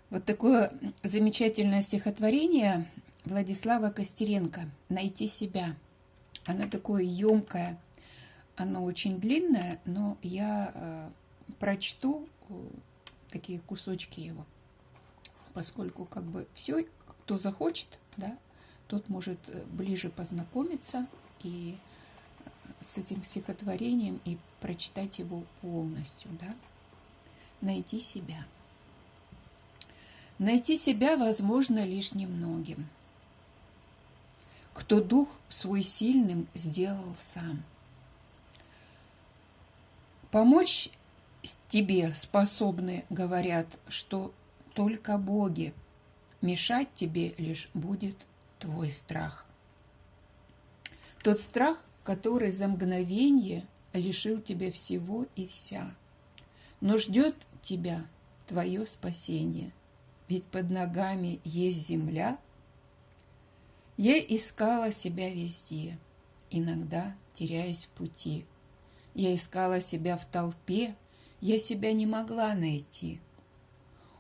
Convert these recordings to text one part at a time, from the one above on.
Вот такое замечательное стихотворение Владислава Костеренко «Найти себя». Оно такое емкое, оно очень длинное, но я прочту такие кусочки его, поскольку как бы все, кто захочет, да, тот может ближе познакомиться и с этим стихотворением и прочитать его полностью, да. Найти себя. Найти себя возможно лишь немногим, кто дух свой сильным сделал сам. Помочь тебе способны, говорят, что только боги. Мешать тебе лишь будет твой страх. Тот страх, который за мгновенье лишил тебя всего и вся. Но ждет тебя твое спасение, ведь под ногами есть земля. Я искала себя везде, иногда теряясь в пути. Я искала себя в толпе, я себя не могла найти.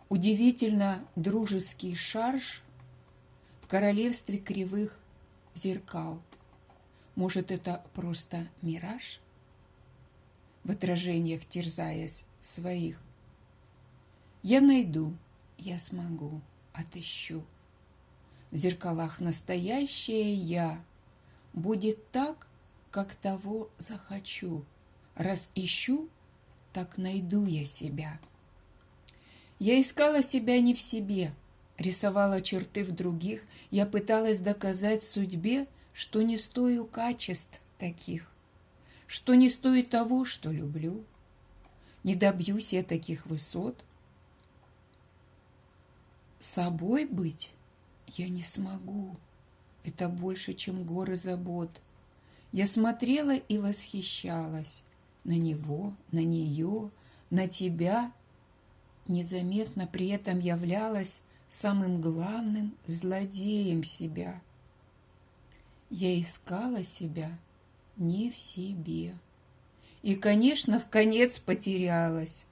Удивительно дружеский шарж в королевстве кривых зеркал. Может, это просто мираж? В отражениях терзаясь своих. Я найду, я смогу, отыщу. В зеркалах настоящее я. Будет так, как того захочу. Раз ищу, так найду я себя. Я искала себя не в себе, рисовала черты в других. Я пыталась доказать судьбе, что не стою качеств таких, что не стоит того, что люблю. Не добьюсь я таких высот. Собой быть я не смогу. Это больше, чем горы забот. Я смотрела и восхищалась на него, на нее, на тебя. Незаметно при этом являлась самым главным злодеем себя. Я искала себя не в себе. И, конечно, вконец потерялась.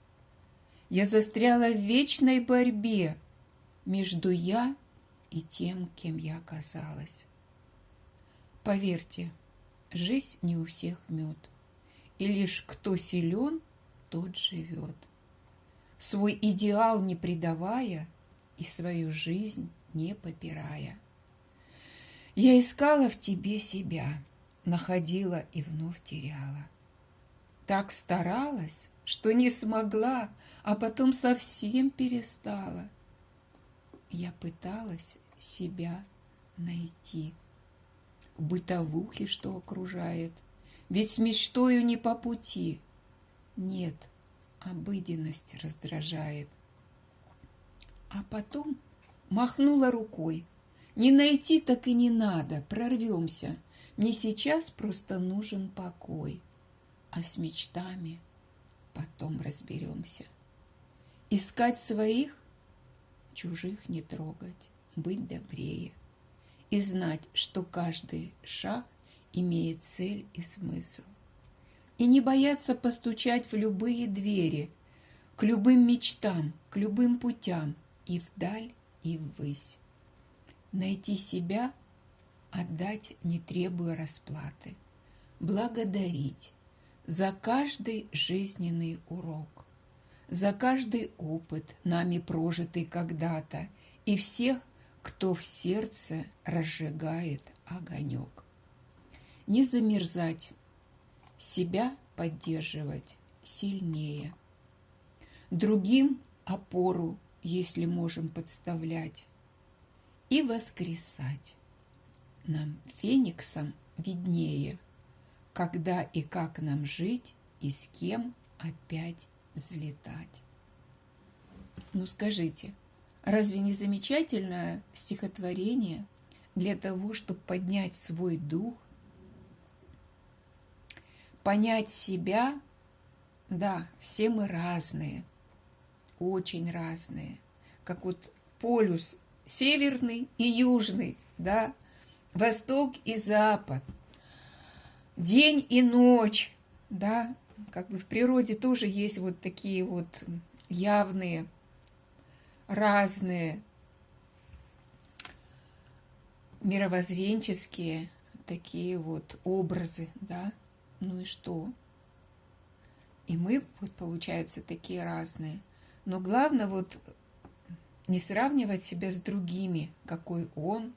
Я застряла в вечной борьбе между я и тем, кем я оказалась. Поверьте, жизнь не у всех мед, и лишь кто силен, тот живет, свой идеал не предавая и свою жизнь не попирая. Я искала в тебе себя, находила и вновь теряла. Так старалась, что не смогла, а потом совсем перестала. Я пыталась себя найти в бытовухе, что окружает, ведь с мечтою не по пути. Нет, обыденность раздражает. А потом махнула рукой. Не найти так и не надо, прорвемся. Мне сейчас просто нужен покой, а с мечтами потом разберемся. Искать своих, чужих не трогать, быть добрее. И знать, что каждый шаг имеет цель и смысл. И не бояться постучать в любые двери, к любым мечтам, к любым путям, и вдаль, и ввысь. Найти себя, отдать, не требуя расплаты. Благодарить за каждый жизненный урок, за каждый опыт, нами прожитый когда-то, и всех, кто в сердце разжигает огонек. Не замерзать, себя поддерживать сильнее. Другим опору, если можем, подставлять. И воскресать. Нам, фениксам, виднее, когда и как нам жить, и с кем опять взлетать. Ну скажите, разве не замечательное стихотворение для того, чтобы поднять свой дух, понять себя? Да, все мы разные, очень разные, как вот полюс северный и южный, да, восток и запад, день и ночь, да, как бы в природе тоже есть вот такие вот явные разные мировоззренческие такие вот образы, да, ну и что? И мы, вот, получается, такие разные. Но главное вот не сравнивать себя с другими, какой он,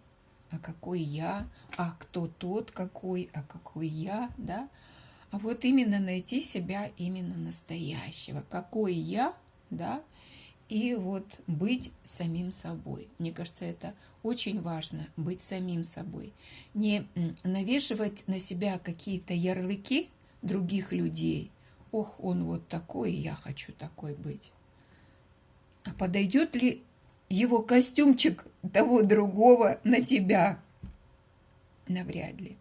а какой я, а кто тот какой, а какой я, да? А вот именно найти себя именно настоящего, какой я, да, и вот быть самим собой. Мне кажется, это очень важно, быть самим собой. Не навешивать на себя какие-то ярлыки других людей. Ох, он вот такой, и я хочу такой быть. А подойдет ли его костюмчик того другого на тебя? Навряд ли.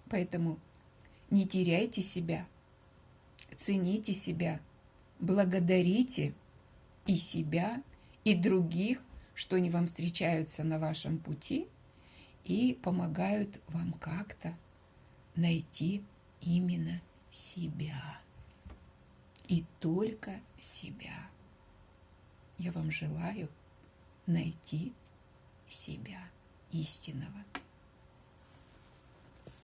Поэтому не теряйте себя, цените себя, благодарите и себя, и других, что они вам встречаются на вашем пути и помогают вам как-то найти именно себя. И только себя. Я вам желаю найти себя истинного.